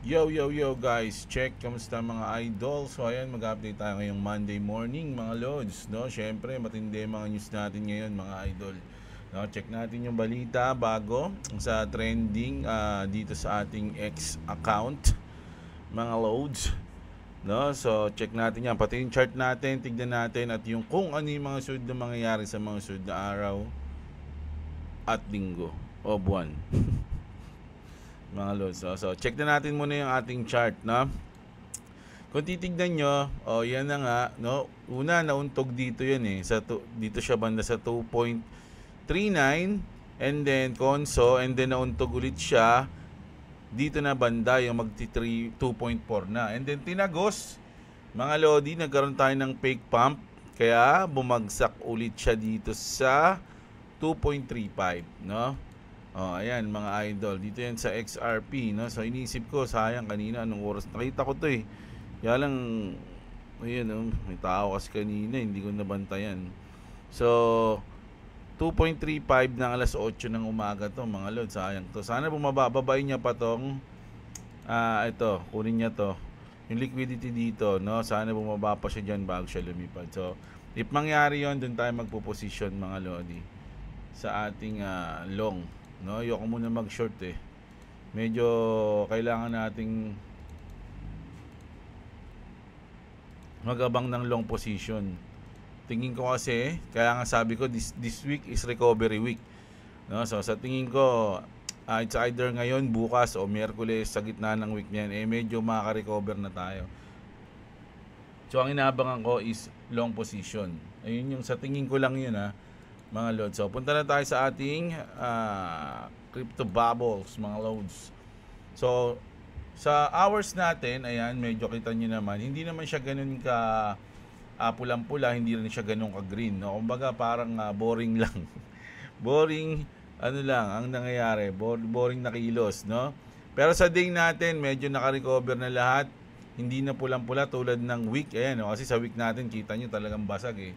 Yo guys, check, kamusta mga idol? So ayan, mag-update tayo ngayong Monday morning mga lods, no? Syempre, matindi mga news natin ngayon mga idol. No, check natin yung balita bago sa trending dito sa ating X account, mga loads. No, so check natin yan, pati yung chart natin, tignan natin at yung kung ano yung mga sunod na mangyayari sa mga sunod na araw at linggo o buwan. Mga lods. So, check na natin muna yung ating chart, no? Kung titignan nyo, yan na nga, no? Una, nauntog dito yan eh. Dito siya banda sa 2.39 and then konso and then nauntog ulit siya dito na banda yung magti 2.4 na. And then tinagos, mga lodi, nagkaroon tayo ng fake pump. Kaya bumagsak ulit siya dito sa 2.35, no? Ayan mga idol. Dito yan sa XRP, no? So iniisip ko, sayang kanina anong oras. Nakita ko to eh. Kaya lang, ayun, may tao kasi kanina, hindi ko nabantayan. So 2.35 ng alas 8 ng umaga to, mga lord. Sayang to. Sana bumabababain niya pa tong ito, kunin niya to. Yung liquidity dito, no? Sana bumaba pa siya diyan bago siya lumipad. So if mangyari yon, dun tayo magpo-position mga lodi sa ating long. No, ayoko muna mag-short eh. Medyo kailangan nating mag-abang ng long position. Tingin ko kasi, kaya nga sabi ko this week is recovery week. No, so sa tingin ko it's either ngayon, bukas o Miyerkules sa gitna ng week niyan medyo makaka-recover na tayo. So ang inaabangan ko is long position. Ayun yung sa tingin ko lang yun mga loads. So punta na tayo sa ating crypto bubbles mga loads. So sa hours natin, ayan, medyo kita nyo naman, hindi naman siya ganun ka pulang-pula, hindi rin siya ganun ka green, no? Kumbaga parang boring lang. Boring lang ang nangyayari, boring na kilos, no? Pero sa day natin, medyo naka-recover na lahat. Hindi na pulang-pula tulad ng week, ayan, no? Kasi sa week natin kita nyo talagang basag eh.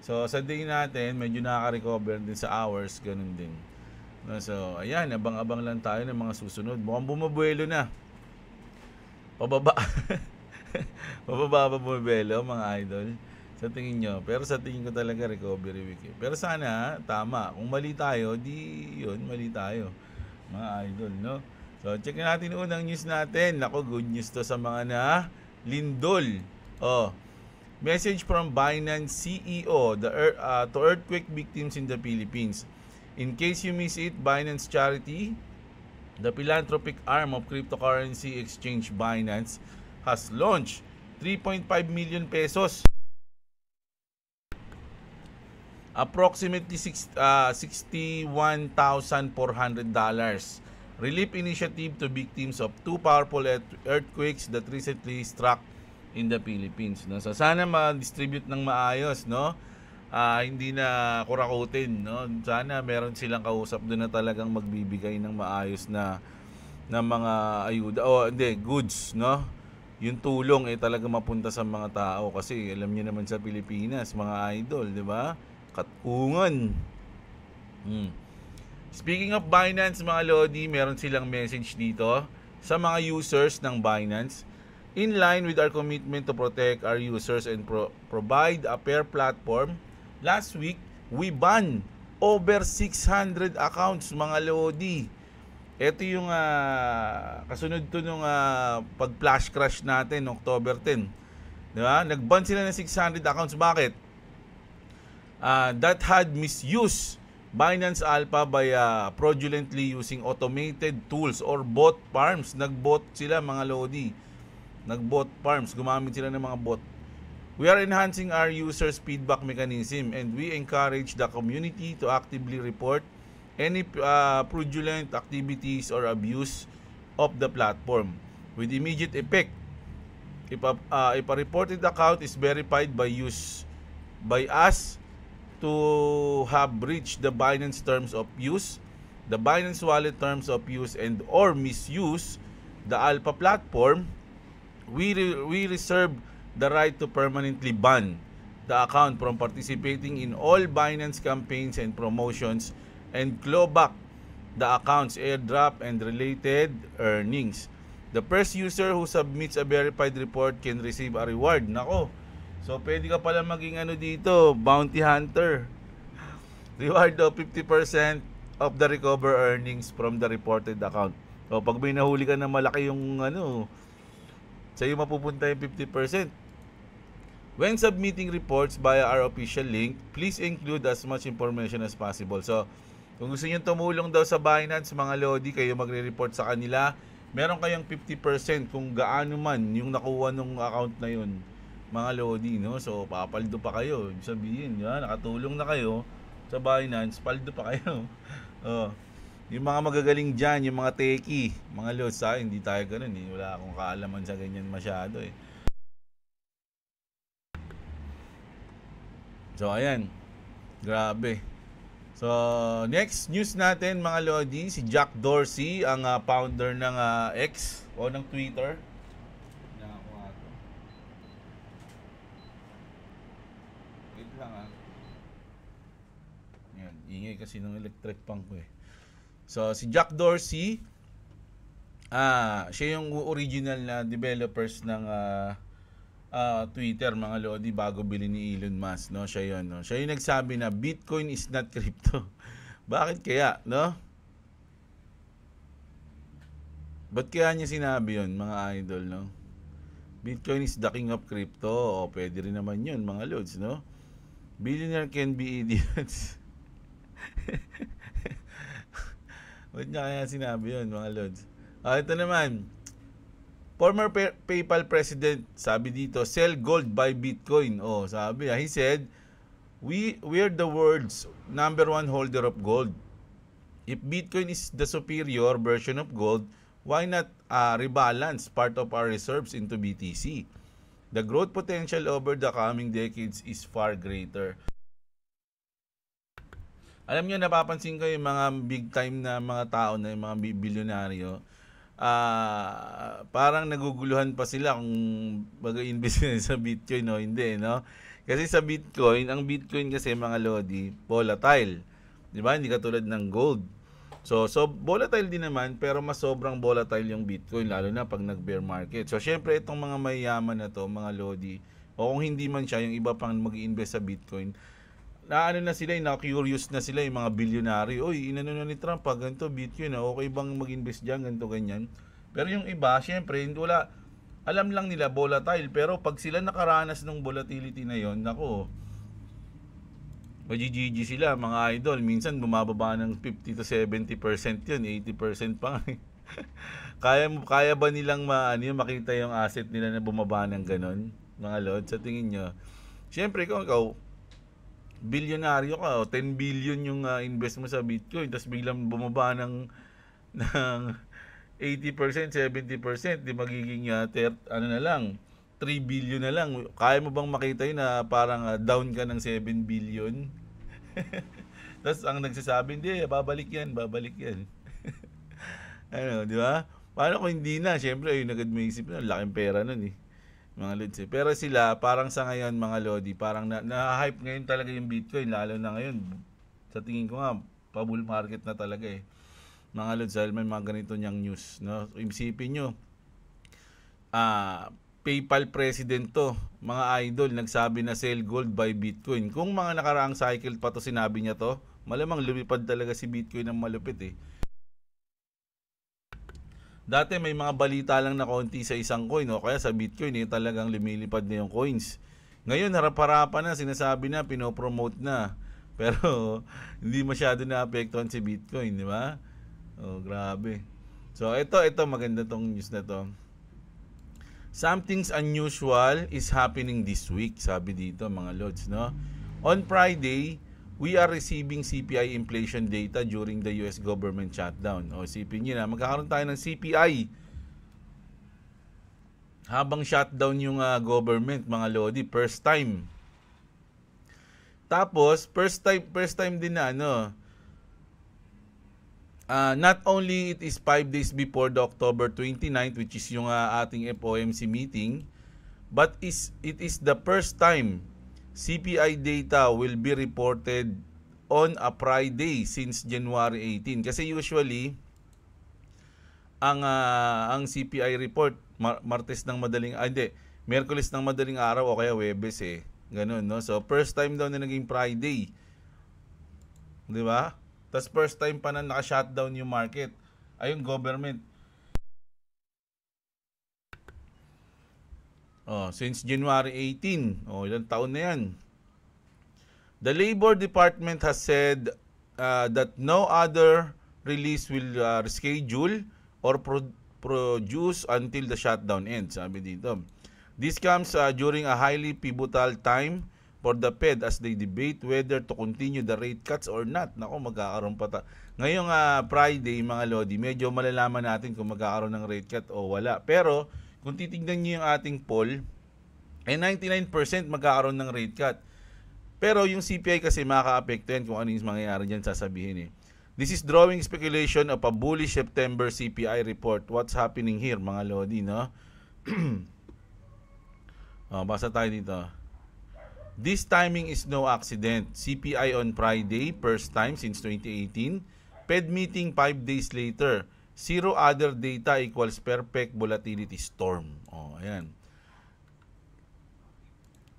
So sa day natin, medyo nakaka-recover din sa hours, ganun din. No, so ayan, abang-abang lang tayo ng mga susunod. Mukhang bumabuelo na. Pababa. Pababa pa bumabuelo mga idol. Sa tingin nyo. Pero sa tingin ko talaga recovery week. Pero sana, tama. Kung mali tayo, di yun, mali tayo. Mga idol, no? So check natin unang news natin. Nako, good news to sa mga na lindol. Message from Binance CEO to earthquake victims in the Philippines. In case you miss it, Binance Charity, the philanthropic arm of cryptocurrency exchange Binance, has launched 3.5 million pesos, approximately $61,400 relief initiative to victims of two powerful earthquakes that recently struck in the Philippines, no? So sana ma-distribute ng maayos, no? Hindi na kurakutin, no? Sana meron silang kausap doon na talagang magbibigay ng maayos na mga ayuda hindi, goods, no? Yung tulong talaga mapunta sa mga tao kasi alam niyo naman sa Pilipinas, mga idol, 'di ba? Katungan. Speaking of Binance, mga lodi, meron silang message dito sa mga users ng Binance. In line with our commitment to protect our users and provide a fair platform, last week, we banned over 600 accounts, mga lodi. Ito yung kasunod to nung pag-flash crash natin, October 10. Diba? Nag-ban sila ng 600 accounts. Bakit? That had misused Binance Alpha by fraudulently using automated tools or bot farms. Nag-bot sila, mga lodi. Nag-bot farms, gumamit sila ng mga bot. We are enhancing our users' feedback mechanism and we encourage the community to actively report any fraudulent activities or abuse of the platform with immediate effect. If a reported account is verified by us to have breached the Binance terms of use, the Binance Wallet terms of use, and or misuse the Alpha platform, we reserve the right to permanently ban the account from participating in all Binance campaigns and promotions and claw back the account's airdrop and related earnings. The first user who submits a verified report can receive a reward. Nako. So, pwede ka pala maging ano dito, bounty hunter. Reward of 50% of the recover earnings from the reported account. So, pag may nahuli ka na malaki yung ano, sa'yo mapupunta yung 50%. When submitting reports via our official link, please include as much information as possible. So, kung gusto nyo tumulong daw sa Binance, mga Lodi, kayo magre-report sa kanila, meron kayong 50% kung gaano man yung nakuha ng account na yun, mga Lodi, no? So, papaldo pa kayo. Ibig sabihin, nakatulong na kayo sa Binance, paldo pa kayo. Yung mga magagaling dyan, yung mga techie, mga Lodi, sa hindi tayo ganun eh. Wala akong kaalaman sa ganyan masyado eh. So, ayan. Grabe. So, next news natin, mga Lodi, si Jack Dorsey, ang founder ng X o ng Twitter. Wait lang Yan, ingay kasi ng electric pump ko eh. So, si Jack Dorsey, siya yung original na developers ng Twitter, mga Lodi, bago bilhin ni Elon Musk, no? Siya yun, no? Siya yung nagsabi na Bitcoin is not crypto. Bakit kaya, no? Ba't kaya niya sinabi yun, mga idol, no? Bitcoin is the king of crypto. O, pwede rin naman yun, mga Lods, no? Billionaire can be idiots. Ba't niya kaya sinabi yun, mga Lods? Ito naman, former PayPal president, sabi dito, sell gold, buy Bitcoin. Sabi, he said, we're the world's #1 holder of gold. If Bitcoin is the superior version of gold, why not rebalance part of our reserves into BTC? The growth potential over the coming decades is far greater. Alam niyo, napapansin ko yung mga big time na mga tao na yung mga bilyonaryo, parang naguguluhan pa sila kung mag-invest sa Bitcoin o hindi, no? Kasi sa Bitcoin, ang Bitcoin kasi, mga Lodi, volatile. Di ba? Hindi katulad ng gold. So volatile din naman, pero mas sobrang volatile yung Bitcoin, lalo na pag nag-bear market. So syempre itong mga mayayaman na to, mga Lodi, o kung hindi man siya, yung iba pang mag-invest sa Bitcoin, na sila, na-curious na sila, yung mga bilyonaryo. Oy, inano na ni Trump, ganito, Bitcoin, okay bang mag-invest dyan, ganito, ganyan. Pero yung iba, syempre, wala, alam lang nila, volatile. Pero pag sila nakaranas ng volatility na yon, nako, magigigi sila, mga idol. Minsan, bumababa ng 50 to 70% yun, 80% pa nga. Kaya ba nilang makita yung asset nila na bumaba ng ganon, mga Lord? Sa tingin nyo, syempre, kung ikaw, bilyonaryo ka, 10 billion yung invest mo sa Bitcoin, tapos biglang bumaba ng 80%, 70%, di magiging na lang, 3 billion na lang. Kaya mo bang makita yun na parang down ka ng 7 billion? Tapos ang nagsasabi, hindi, babalik yan. Ano, di ba? Paano kung hindi na? Siyempre, agad may isip na, laking pera nun eh, mga Lods. Pero sila, parang sa ngayon, mga Lodi, parang na-hype ngayon talaga yung Bitcoin, lalo na ngayon. Sa tingin ko nga, pa-bull market na talaga eh, mga Lods, dahil may mga ganito niyang news, no? Isipin nyo, PayPal president to, mga idol, nagsabi na sell gold, buy Bitcoin. Kung mga nakaraang cycle pa to sinabi niya to, malamang lumipad talaga si Bitcoin ng malupit eh. Dati may mga balita lang na konti sa isang coin, o kaya sa Bitcoin talagang lumilipad na yung coins. Ngayon harap-harapan na, sinasabi na, pinopromote na. Pero hindi masyado naapektuhan si Bitcoin, di ba? Grabe. So ito maganda tong news na to. Something's unusual is happening this week, sabi dito, mga Lods, no? On Friday, we are receiving CPI inflation data during the US government shutdown. Isipin nyo na, magkakaroon tayo ng CPI habang shutdown yung government, mga Lodi, first time. Tapos, first time din na not only it is 5 days before the October 29th, which is yung ating FOMC meeting, but it is the first time CPI data will be reported on a Friday since January 18. Kasi usually, ang CPI report Martes ng madaling hindi, Miyerkules ng madaling araw o kaya Huwebes eh. Ganun, no? So first time daw na naging Friday. 'Di ba? Tas first time pa na naka-shutdown yung market. Ay yung government. Since January 18. Ilang taon na 'yan. The Labor Department has said that no other release will reschedule or produce until the shutdown ends, sabi dito. This comes during a highly pivotal time for the Fed as they debate whether to continue the rate cuts or not. Nako, magkakaroon pa ngayong Friday, mga Lodi, medyo malalaman natin kung magkakaroon ng rate cut o wala. Pero kung titignan niyo yung ating poll, 99% magkakaroon ng rate cut. Pero yung CPI kasi makaka-apekto yan kung ano yung mangyayari dyan, sasabihin eh. This is drawing speculation of a bullish September CPI report. What's happening here, mga Lodi, no? Basa tayo dito. This timing is no accident. CPI on Friday, first time since 2018. Fed meeting 5 days later. Zero other data equals perfect volatility storm. Ayan.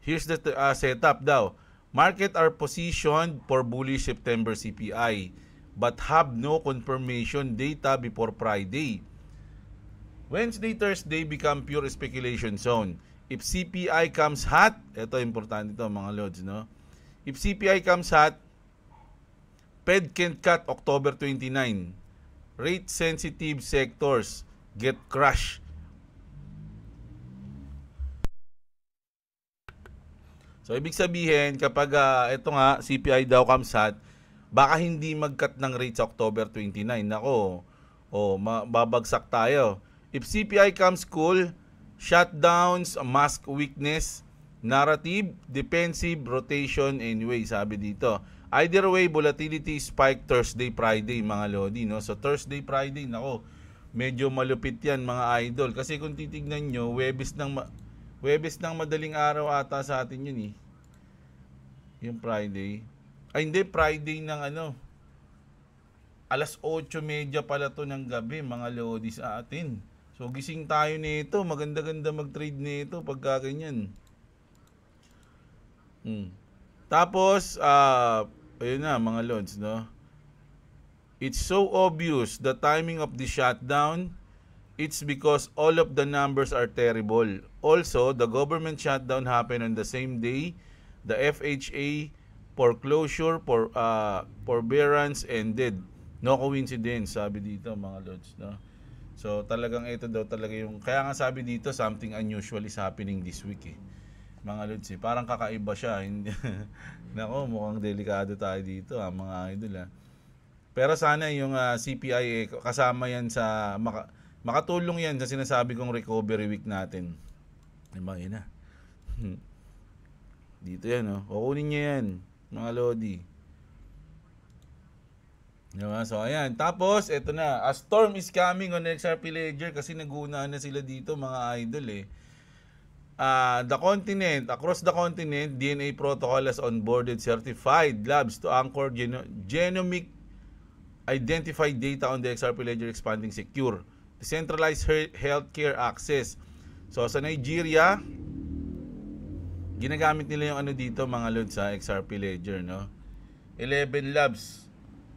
Here's the setup daw. Market are positioned for bullish September CPI but have no confirmation data before Friday. Wednesday, Thursday become pure speculation zone. If CPI comes hot, ito importante ito mga Lods, no? If CPI comes hot, Fed can cut October 29. Rate sensitive sectors get crushed. So ibig sabihin kapag ito nga CPI daw comes hot, baka hindi mag-cut ng rate sa October 29. Nako, babagsak tayo. If CPI comes cool, shutdowns, mask weakness, narrative, defensive, rotation, anyway, sabi dito. Either way, volatility spike Thursday, Friday, mga Lodi, no? So Thursday, Friday, nako, medyo malupit yan, mga idol. Kasi kung titignan nyo, Huwebes ng madaling araw ata sa atin yun eh. Yung Friday. Ay hindi, Friday ng alas 8:30 pala to ng gabi, mga Lodi, sa atin. So gising tayo nito, maganda-ganda mag-trade nito pagka ganyan. Tapos ayun na mga Lods, no? It's so obvious the timing of the shutdown. It's because all of the numbers are terrible. Also, the government shutdown happened on the same day the FHA foreclosure forbearance ended. No coincidence, sabi dito mga Lods, no? So talagang ito daw talaga yung, kaya nga sabi dito something unusual is happening this week eh. Mga Lods, parang kakaiba siya. Nako, mukhang delikado tayo dito mga idol . Pero sana yung CPI kasama yan sa makatulong yan sa sinasabi kong recovery week natin. Diba, yun na. Dito yan, kukunin niya yan, mga Lodi. Diba? So, ayan. Tapos, eto na. A storm is coming on XRP Ledger kasi nag-uuna na sila dito, mga idol eh. Across the continent, DNA Protocol has onboarded certified labs to anchor genomic identified data on the XRP Ledger, expanding secure decentralized healthcare access. So sa Nigeria, ginagamit nila yung dito mga Lods sa XRP Ledger, no? 11 labs,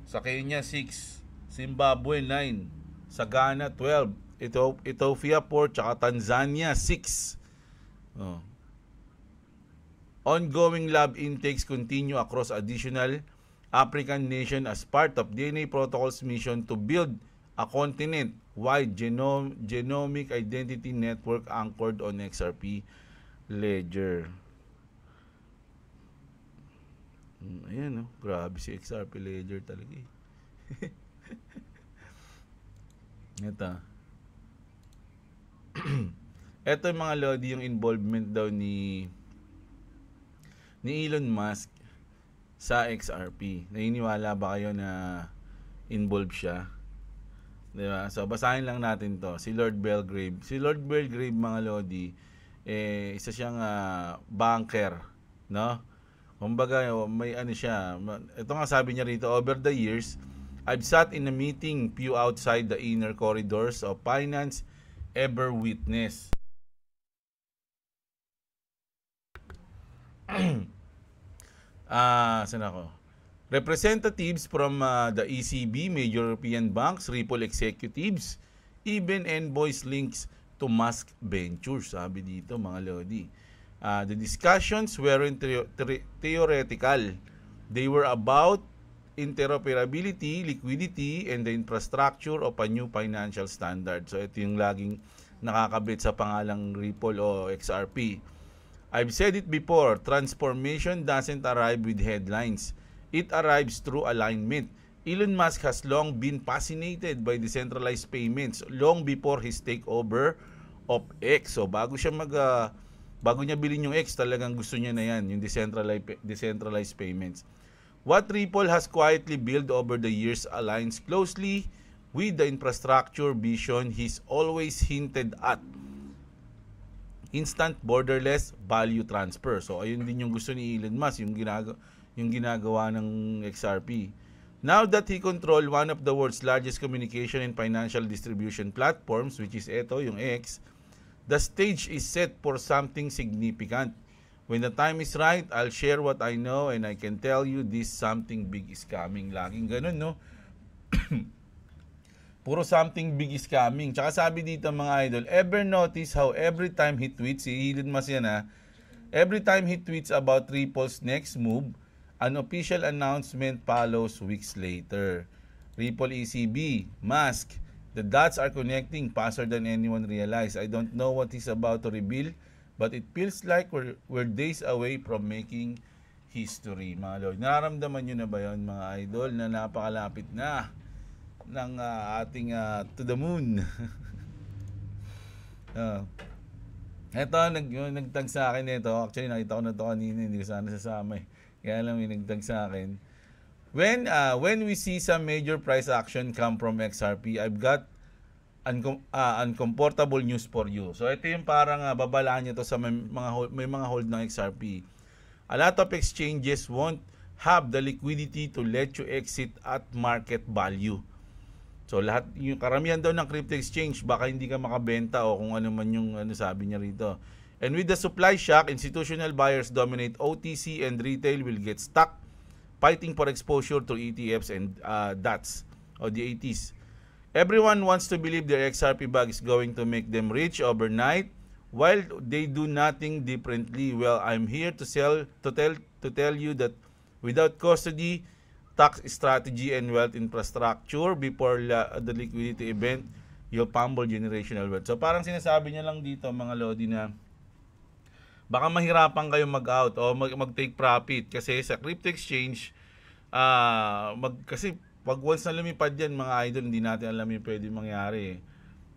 sa Kenya 6, Zimbabwe 9, sa Ghana 12, Ethiopia 4, tsaka Tanzania 6. Ongoing lab intakes continue across additional African nation as part of DNA Protocol's mission to build a continent-wide genomic identity network anchored on XRP Ledger. Ayan, grabe si XRP Ledger talaga eh. Ito. Ito yung mga Lodi, yung involvement daw ni Elon Musk sa XRP. Naniniwala ba kayo na involved siya? Diba? So basahin lang natin to. Si Lord Belgrave. Si Lord Belgrave, mga Lodi, isa siyang banker, no? Kumbaga, may siya. Ito nga sabi niya rito, over the years, I've sat in a meeting pew outside the inner corridors of finance, ever witness. Saan ako? Representatives from the ECB, major European banks, Ripple executives, even envoys links to Musk Ventures, sabi dito mga lodi. The discussions weren't theoretical. They were about interoperability, liquidity, and the infrastructure of a new financial standard. So ito yung laging nakakabit sa pangalang Ripple o XRP. I've said it before, transformation doesn't arrive with headlines. It arrives through alignment. Elon Musk has long been fascinated by decentralized payments long before his takeover of X. So bago niya bilhin yung X, talagang gusto niya na yan, yung decentralized payments. What Ripple has quietly built over the years aligns closely with the infrastructure vision he's always hinted at. Instant borderless value transfer. So ayun din yung gusto ni Elon Musk, yung ginagawa ng XRP. Now that he control one of the world's largest communication and financial distribution platforms, which is yung X, the stage is set for something significant. When the time is right, I'll share what I know and I can tell you this something big is coming. Laging ganun, no? Puro something big is coming. Tsaka sabi dito mga idol, ever notice how every time he tweets, si Elon Musk yan every time he tweets about Ripple's next move, an official announcement follows weeks later. Ripple ECB, Musk, the dots are connecting faster than anyone realized. I don't know what he's about to reveal, but it feels like we're days away from making history. Mga lord, nararamdaman nyo na ba yun mga idol na napakalapit na ng ating to the moon? Ito, nagtag sa akin ito. Actually, nakita ko na ito kanina. Hindi ko sana sasama Kaya lang may nagtag sa akin. When we see some major price action come from XRP, I've got uncomfortable news for you. So ito yung parang babalaan nyo to sa may mga hold ng XRP. A lot of exchanges won't have the liquidity to let you exit at market value. So lahat yung karamihan daw ng crypto exchange baka hindi ka makabenta o kung ano man yung sabi niya rito. And with the supply shock, institutional buyers dominate OTC and retail will get stuck fighting for exposure to ETFs and DATs or the ATs. Everyone wants to believe their XRP bag is going to make them rich overnight while they do nothing differently. Well, I'm here to tell you that without custody, tax strategy, and wealth infrastructure before the liquidity event, you'll fumble generational wealth. So parang sinasabi niya lang dito mga lodi na baka mahirapan kayo mag-out o mag-take profit kasi sa crypto exchange kasi pag once na lumipad yan mga idol, hindi natin alam yung pwede mangyari.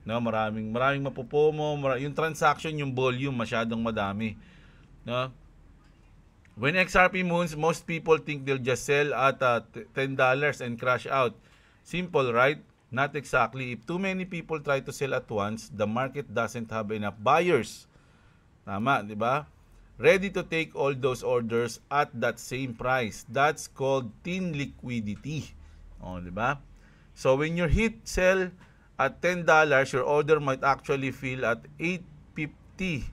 No, maraming mapupomo, yung transaction, yung volume masyadong madami. No? When XRP moves, most people think they'll just sell at $10 and crash out. Simple, right? Not exactly. If too many people try to sell at once, the market doesn't have enough buyers. Tama, di ba? Ready to take all those orders at that same price. That's called thin liquidity. Oh, di ba? So when you hit sell at $10, your order might actually fill at $8.50.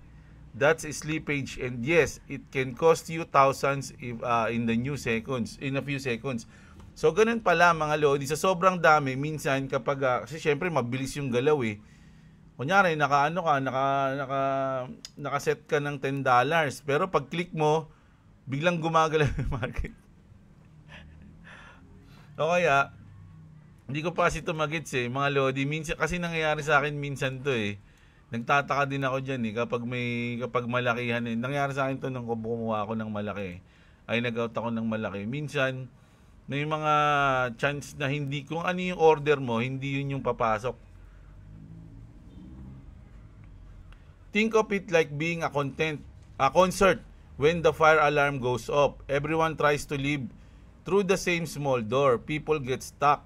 That's a slippage, and yes, it can cost you thousands if, in a few seconds. So ganun pala mga lodi, sa sobrang dami minsan kapag kasi syempre mabilis yung galaw Kunyari, naka-set ka ng $10, pero pag click mo, biglang gumagalaw yung market. O kaya, hindi ko pa kasi ito magets mga lodi. Minsan, kasi nangyayari sa akin minsan to Nagtataka din ako dyan kapag malakihan Nangyayari sa akin to nung kumuha ako ng malaki. Ay nag-out ako ng malaki. Minsan, may mga chance na hindi, kung ano yung order mo, hindi yun yung papasok. Think of it like being a concert when the fire alarm goes off. Everyone tries to leave through the same small door. People get stuck.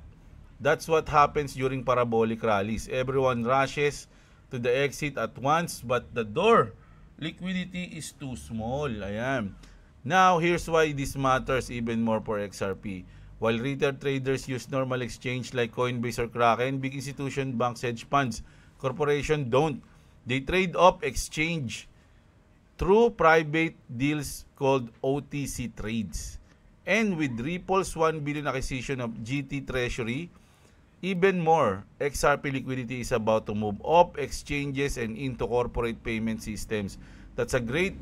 That's what happens during parabolic rallies. Everyone rushes to the exit at once, but the door liquidity is too small. Ayan. Now, here's why this matters even more for XRP. While retail traders use normal exchange like Coinbase or Kraken, big institution, banks, hedge funds, corporation don't. They trade off exchange through private deals called OTC trades. And with Ripple's 1 billion acquisition of GT Treasury, even more, XRP liquidity is about to move off exchanges and into corporate payment systems. That's a great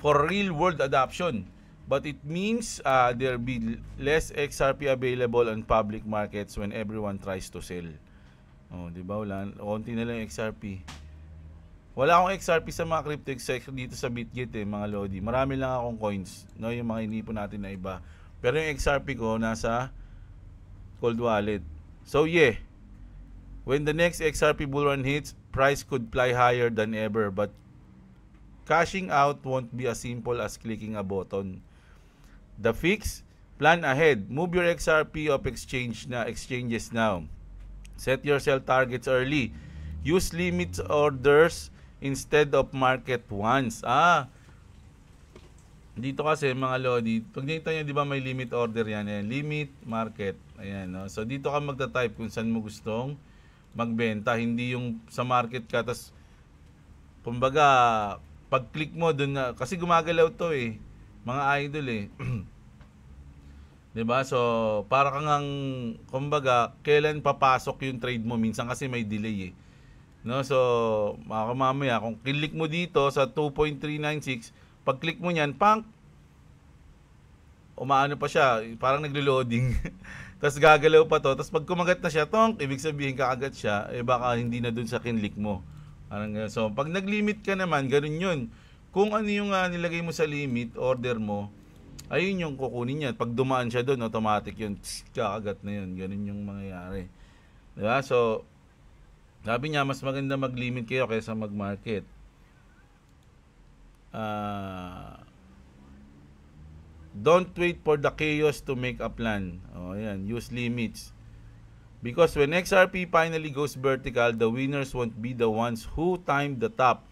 for real-world adoption. But it means there'll be less XRP available on public markets when everyone tries to sell. Oh, di ba? Wala, konti na lang XRP. Wala akong XRP sa mga crypto exchange dito sa Bitget mga lodi. Marami lang akong coins, no, yung mga inipon natin na iba. Pero yung XRP ko nasa cold wallet. So yeah, when the next XRP bull run hits, price could fly higher than ever, but cashing out won't be as simple as clicking a button. The fix? Plan ahead. Move your XRP off exchanges now. Set your sell targets early. Use limit orders instead of market ones. Dito kasi mga lodi, pag nakita nyo, di ba may limit order yan. Ayan, limit market. Ayan, no? So dito ka magta-type kung saan mo gustong magbenta. Hindi yung sa market ka, tas kumbaga, pag-click mo dun na, kasi gumagalaw to mga idol diba? So, para kang kumbaga, kailan papasok yung trade mo? Minsan kasi may delay no? So, mamaya, kung click mo dito sa 2.396, pag-click mo niyan, pang, umaano pa siya, parang naglo-loading. Tapos gagalaw pa to. Tapos pag kumagat na siya, tong, ibig sabihin kakagat siya, baka hindi na dun sa kinlik mo. So, pag nag-limit ka naman, ganun yun. Kung ano yung nilagay mo sa limit, order mo, ayun yung kukunin niya. Pag dumaan siya doon, automatic yun. Kakagat na yun. Ganun yung mangyayari. Diba? So, sabi niya, mas maganda mag-limit kayo kaysa mag-market. Don't wait for the chaos to make a plan. Ayan. Use limits. Because when XRP finally goes vertical, the winners won't be the ones who timed the top.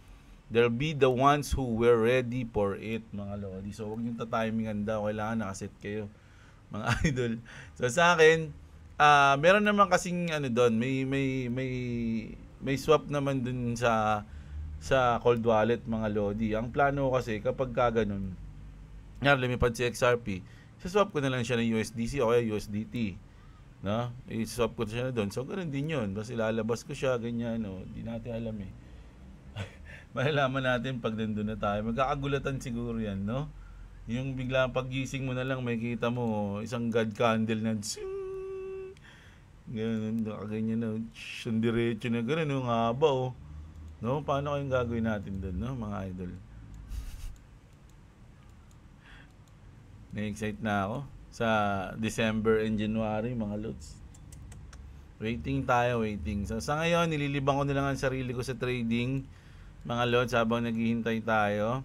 They'll be the ones who were ready for it, mga lodi. So, huwag nyo ta-timingan daw. Kailangan nakaset kayo, mga idol. So, sa akin, meron naman kasing doon, may swap naman dun sa cold wallet, mga lodi. Ang plano kasi, kapag ganun, lumipad si XRP, swap ko na lang siya ng USDC o kaya USDT. No? I-swap ko siya na doon. So, ganun din yun. Tapos ilalabas ko siya, ganyan. Hindi natin alam malalaman natin pag nandun na tayo. Magkakagulatan siguro yan, no? Yung bigla paggising mo na lang, may kita mo, isang God candle na ganun, ganyan na, diretso na ganun, yung haba, no? Paano kayong gagawin natin doon, no, mga idol? Na-excite na ako sa December and January, mga lods. Waiting tayo, waiting. So, sa ngayon, nililibang ko na lang ang sarili ko sa trading, mga lods, habang naghihintay tayo.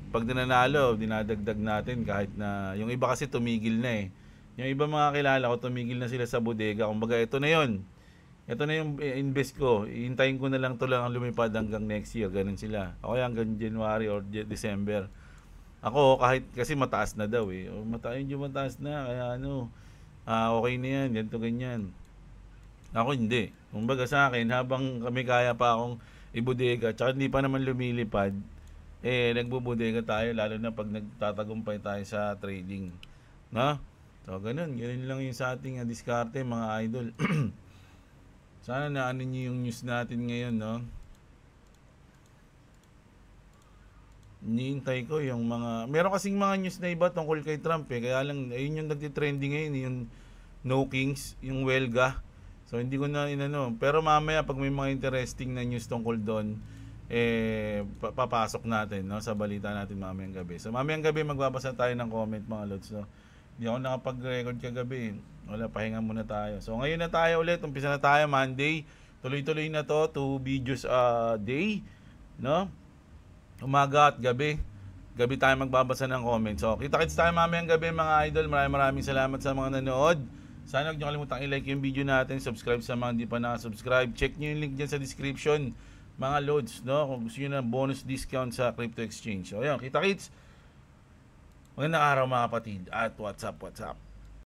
Pag nanalo, dinadagdag natin kahit na, yung iba kasi tumigil na Yung iba mga kilala ko, tumigil na sila sa bodega. Kumbaga, ito na yun. Ito na yung invest ko. Ihintayin ko na lang to lang ang lumipad hanggang next year. Ganun sila. Ako hanggang January or December. Ako, kahit kasi mataas na daw mataas na. Kaya okay na yan. Ganito, ganyan. Ako hindi. Kumbaga sa akin, habang kami kaya pa akong ibodega, tsaka hindi pa naman lumilipad, nagbubodega tayo, lalo na pag nagtatagumpay tayo sa trading. No? So, ganun lang yung sa ating diskarte, mga idol. Sana naanin nyo yung news natin ngayon, no? Nihintay ko yung mga, meron kasing mga news na iba tungkol kay Trump kaya lang, ayun yung nagtitrending ngayon, yung No Kings, yung Welga. So, hindi ko na pero mamaya pag may mga interesting na news tungkol doon, papasok natin, no, sa balita natin mamayang gabi. So, mamayang gabi magbabasa tayo ng comment, mga lods, no. Hindi ako nakapag-record kagabi. Wala, pahinga muna tayo. So, ngayon na tayo ulit. Umpisa na tayo, Monday. Tuloy-tuloy na to, 2 videos a day, no? Umaga at gabi. Gabi tayo magbabasa ng comment. So, kita-kits tayo mamayang gabi, mga idol. Maraming salamat sa mga nanood. Sana huwag nyo kalimutang i-like yung video natin. Subscribe sa mga hindi pa nakasubscribe. Check nyo yung link dyan sa description, mga loads, no? Kung gusto nyo ng bonus discount sa crypto exchange. So, ayun, kita-kits. Magandang araw mga kapatid at what's up, what's up.